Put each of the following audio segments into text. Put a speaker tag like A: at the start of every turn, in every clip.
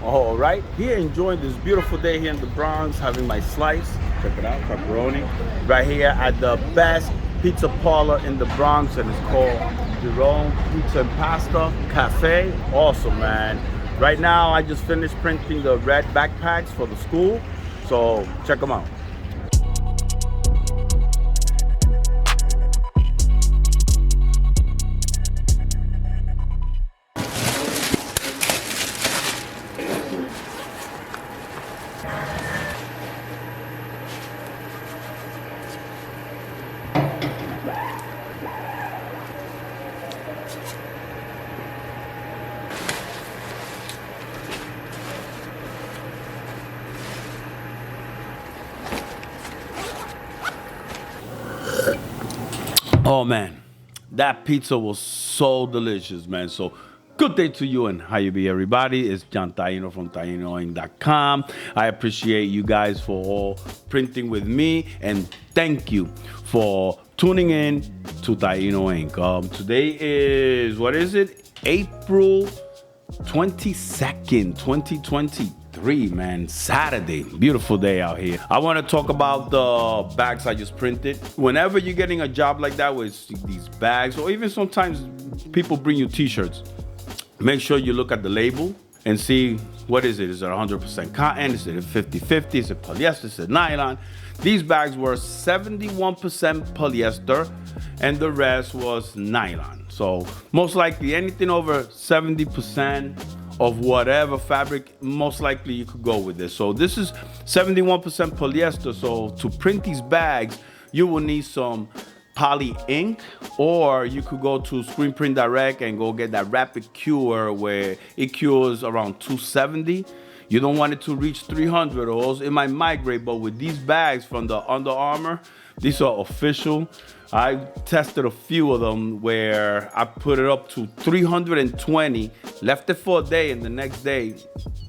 A: All right, here enjoying this beautiful day here in the Bronx, having my slice. Check it out, pepperoni. Right here at the best pizza parlor in the Bronx, and it's called Jerome Pizza and Pasta Cafe. Awesome, man. Right now, I just finished printing the red backpacks for the school, so check them out. Oh man, that pizza was so delicious, man. So good day to you and how you be, everybody. It's John Taino from tainoing.com. I appreciate you guys for all printing with me, and thank you for tuning in to Taino Ink. Today is, what is it? April 22nd, 2023, man. Saturday. Beautiful day out here. I want to talk about the bags I just printed. Whenever you're getting a job like that with these bags, or even sometimes people bring you t-shirts, make sure you look at the label and see, what is it? Is it 100% cotton? Is it 50-50? Is it polyester? Is it nylon? These bags were 71% polyester and the rest was nylon. So most likely anything over 70% of whatever fabric, most likely you could go with this. So this is 71% polyester. So to print these bags, you will need some poly ink, or you could go to Screen Print Direct and go get that rapid cure where it cures around 270. You don't want it to reach 300, or else it might migrate. But with these bags from the Under Armour, these are official. I tested a few of them where I put it up to 320, left it for a day, and the next day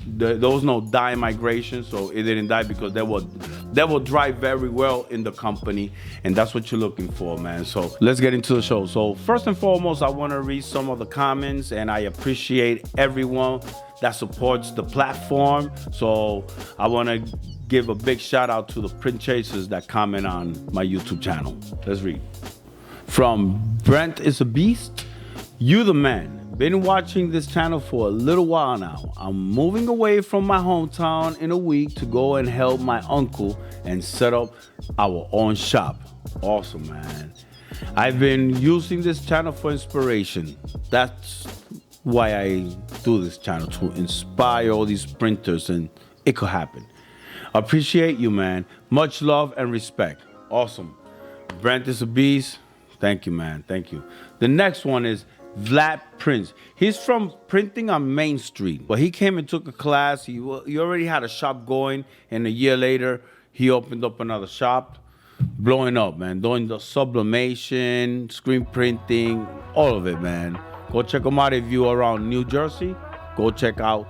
A: there was no dye migration, so it didn't die because they will dry very well in the company, and that's what you're looking for, man. So let's get into the show. So first and foremost, I want to read some of the comments, and I appreciate everyone that supports the platform. So I want to give a big shout out to the print chasers that comment on my YouTube channel. Let's read. From Brent is a Beast. You the man. Been watching this channel for a little while now. I'm moving away from my hometown in a week to go and help my uncle and set up our own shop. Awesome, man. I've been using this channel for inspiration. That's why I do this channel, to inspire all these printers, and it could happen. Appreciate you, man. Much love and respect. Awesome. Brent is a beast. Thank you, man. Thank you. The next one is Vlad Prince. He's from Printing on Main Street, but he came and took a class. He already had a shop going, and a year later, he opened up another shop, blowing up, man. Doing the sublimation, screen printing, all of it, man. Go check him out if you're around New Jersey. Go check out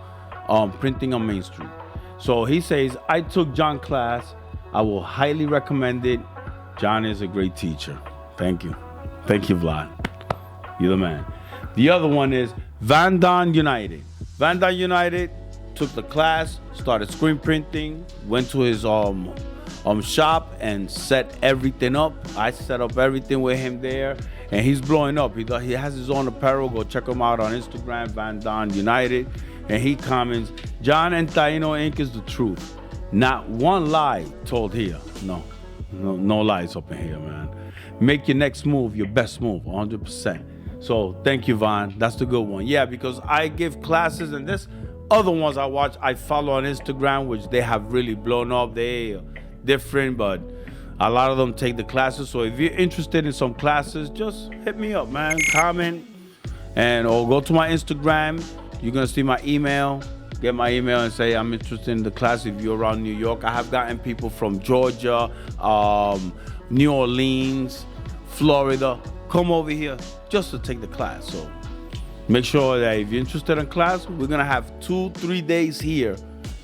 A: Printing on Main Street. So he says, I took John class. I will highly recommend it. John is a great teacher. Thank you. Thank you, Vlad. You're the man. The other one is Van Don United. Van Don United took the class, started screen printing, went to his shop and set everything up. I set up everything with him there, and he's blowing up. He has his own apparel. Go check him out on Instagram, Van Don United. And he comments, John and Taino Ink is the truth. Not one lie told here. No lies up in here, man. Make your next move your best move, 100%. So thank you, Von. That's the good one. Yeah, because I give classes, and there's other ones I follow on Instagram, which they have really blown up. They are different, but a lot of them take the classes. So if you're interested in some classes, just hit me up, man. Comment, or go to my Instagram. You're gonna see my email. Get my email and say I'm interested in the class if you're around New York. I have gotten people from Georgia, New Orleans, Florida, come over here just to take the class. So make sure that if you're interested in class, we're gonna have 2-3 days here,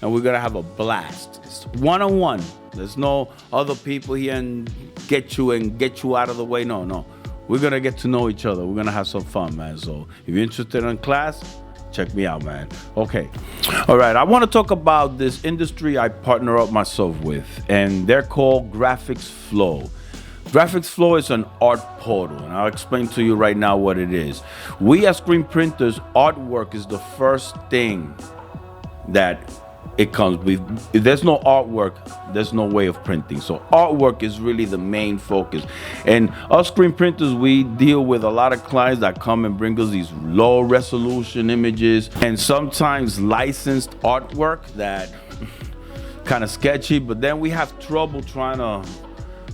A: and we're gonna have a blast. It's one-on-one. There's no other people here and get you out of the way. No. We're gonna get to know each other. We're gonna have some fun, man. So if you're interested in class, Check me out, man. Okay. All right. I want to talk about this industry I partner up myself with, and they're called graphicsflow. graphicsflow is an art portal, and I'll explain to you right now what it is. We as screen printers, artwork is the first thing that it comes with. If there's no artwork, there's no way of printing. So artwork is really the main focus. And us screen printers, we deal with a lot of clients that come and bring us these low resolution images and sometimes licensed artwork that kind of sketchy, but then we have trouble trying to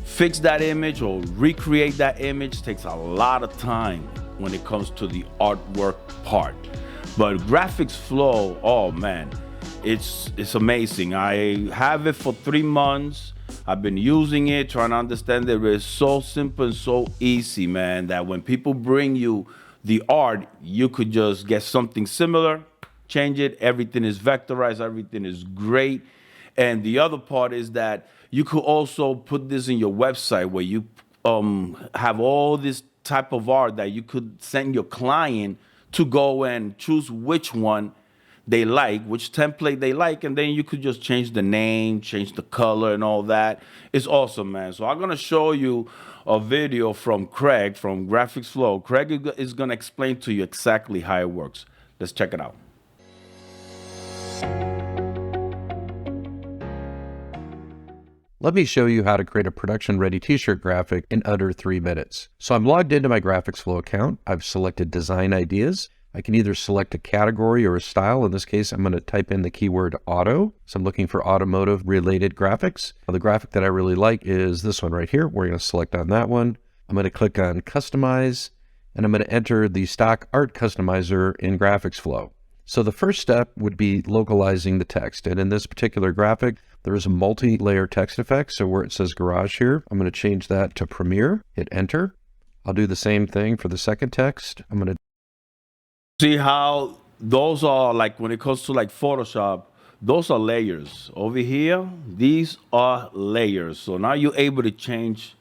A: fix that image or recreate that image. It takes a lot of time when it comes to the artwork part. But graphicsflow, oh man, it's amazing. I have it for 3 months. I've been using it, trying to understand it. It's so simple and so easy, man, that when people bring you the art, you could just get something similar, change it. Everything is vectorized. Everything is great. And the other part is that you could also put this in your website where you have all this type of art that you could send your client to go and choose which one they like, which template they like, and then you could just change the name, change the color and all that. It's awesome, man. So I'm gonna show you a video from Craig from graphicsflow. Craig is gonna explain to you exactly how it works. Let's check it out.
B: Let me show you how to create a production-ready t-shirt graphic in under 3 minutes. So I'm logged into my graphicsflow account. I've selected design ideas. I can either select a category or a style. In this case, I'm going to type in the keyword auto. So I'm looking for automotive related graphics. Now, the graphic that I really like is this one right here. We're going to select on that one. I'm going to click on customize, and I'm going to enter the stock art customizer in graphicsflow. So the first step would be localizing the text. And in this particular graphic, there is a multi-layer text effect. So where it says garage here, I'm going to change that to Premiere, hit enter. I'll do the same thing for the second text. I'm going to
A: See how those are, like when it comes to like Photoshop, those are layers. Over here, these are layers. So now you're able to change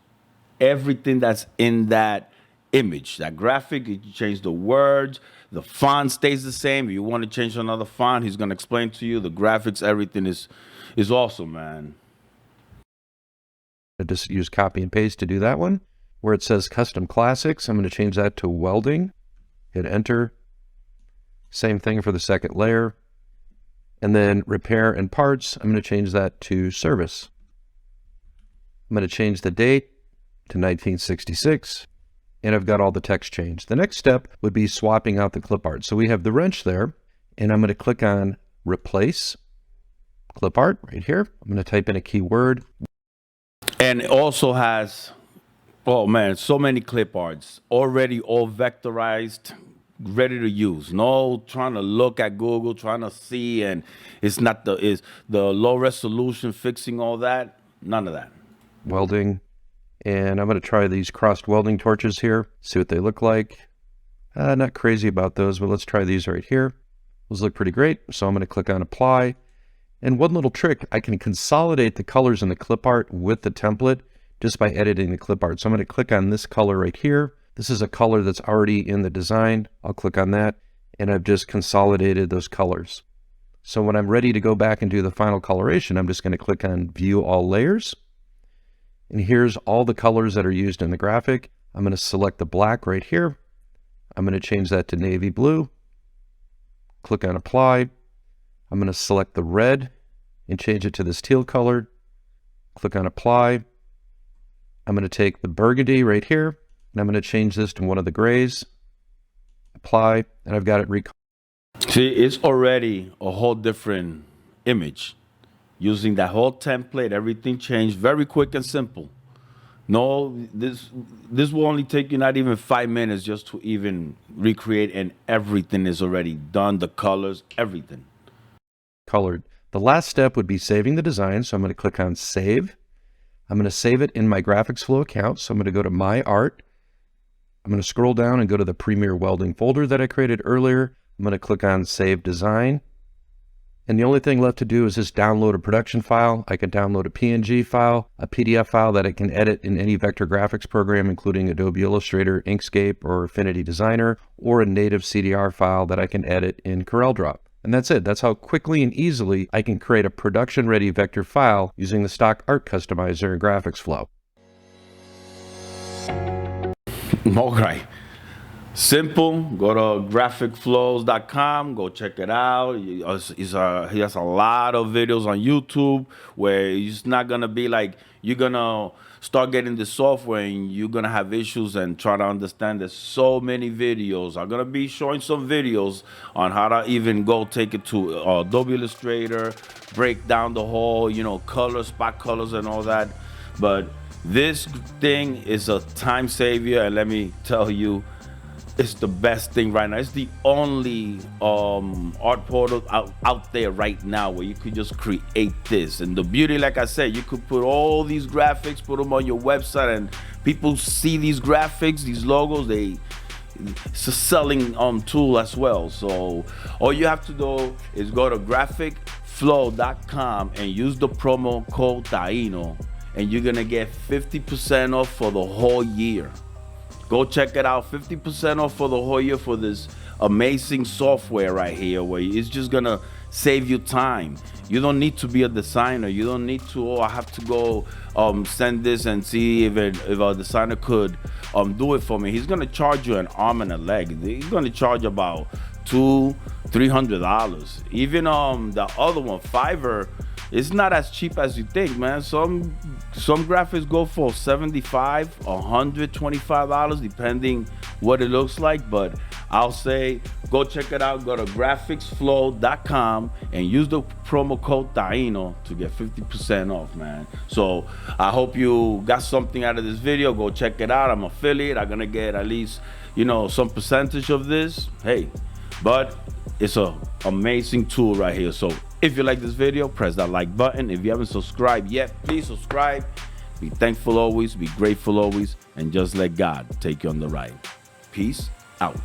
A: everything that's in that image, that graphic. You change the words, the font stays the same. If you want to change another font, he's going to explain to you the graphics. Everything is awesome, man.
B: I just use copy and paste to do that one. Where it says custom classics, I'm going to change that to welding, hit enter. Same thing for the second layer. And then repair and parts, I'm going to change that to service. I'm going to change the date to 1966. And I've got all the text changed. The next step would be swapping out the clip art. So we have the wrench there, and I'm going to click on replace clip art right here. I'm going to type in a keyword.
A: And it also has, oh man, so many clip arts already all vectorized, ready to use. No trying to look at Google, trying to see, and it's not the low resolution fixing all that. None of that.
B: Welding. And I'm going to try these crossed welding torches here, see what they look like. Not crazy about those, but let's try these right here. Those look pretty great. So I'm going to click on apply. And one little trick, I can consolidate the colors in the clip art with the template just by editing the clip art. So I'm going to click on this color right here. This is a color that's already in the design. I'll click on that, and I've just consolidated those colors. So when I'm ready to go back and do the final coloration, I'm just going to click on View All Layers. And here's all the colors that are used in the graphic. I'm going to select the black right here. I'm going to change that to navy blue. Click on Apply. I'm going to select the red and change it to this teal color. Click on Apply. I'm going to take the burgundy right here, and I'm going to change this to one of the grays. Apply, and I've got it recolored.
A: See, it's already a whole different image. Using that whole template, everything changed, very quick and simple. No, this will only take you not even 5 minutes just to even recreate, and everything is already done, the colors, everything.
B: Colored. The last step would be saving the design, so I'm going to click on Save. I'm going to save it in my graphicsflow account, so I'm going to go to My Art. I'm going to scroll down and go to the Premiere Welding folder that I created earlier. I'm going to click on Save Design. And the only thing left to do is just download a production file. I can download a PNG file, a PDF file that I can edit in any vector graphics program, including Adobe Illustrator, Inkscape, or Affinity Designer, or a native CDR file that I can edit in CorelDRAW. And that's it. That's how quickly and easily I can create a production-ready vector file using the stock art customizer in GraphicsFlow.
A: All right. Simple. Go to graphicsflows.com. Go check it out. He has a lot of videos on YouTube where it's not going to be like you're going to start getting the software and you're going to have issues and try to understand. There's so many videos. I'm going to be showing some videos on how to even go take it to Adobe Illustrator, break down the whole, colors, spot colors and all that. But this thing is a time savior, and let me tell you, it's the best thing right now. It's the only art portal out there right now where you could just create this. And the beauty, like I said, you could put all these graphics, put them on your website, and people see these graphics, these logos. It's a selling tool as well. So all you have to do is go to graphicsflow.com and use the promo code Taino, and you're gonna get 50% off for the whole year. Go check it out. 50% off for the whole year for this amazing software right here, where it's just gonna save you time. You don't need to be a designer. You don't need to, I have to go send this and see if a designer could do it for me. He's gonna charge you an arm and a leg. He's gonna charge about $200-$300. Even the other one, Fiverr, it's not as cheap as you think, man. Some graphics go for $75, $125, depending what it looks like. But I'll say go check it out. Go to graphicsflow.com and use the promo code Taino to get 50% off, man. So I hope you got something out of this video. Go check it out. I'm an affiliate. I'm gonna get at least some percentage of this. Hey, but it's an amazing tool right here. So if you like this video, press that like button. If you haven't subscribed yet, please subscribe. Be thankful always, be grateful always, and just let God take you on the ride. Peace out.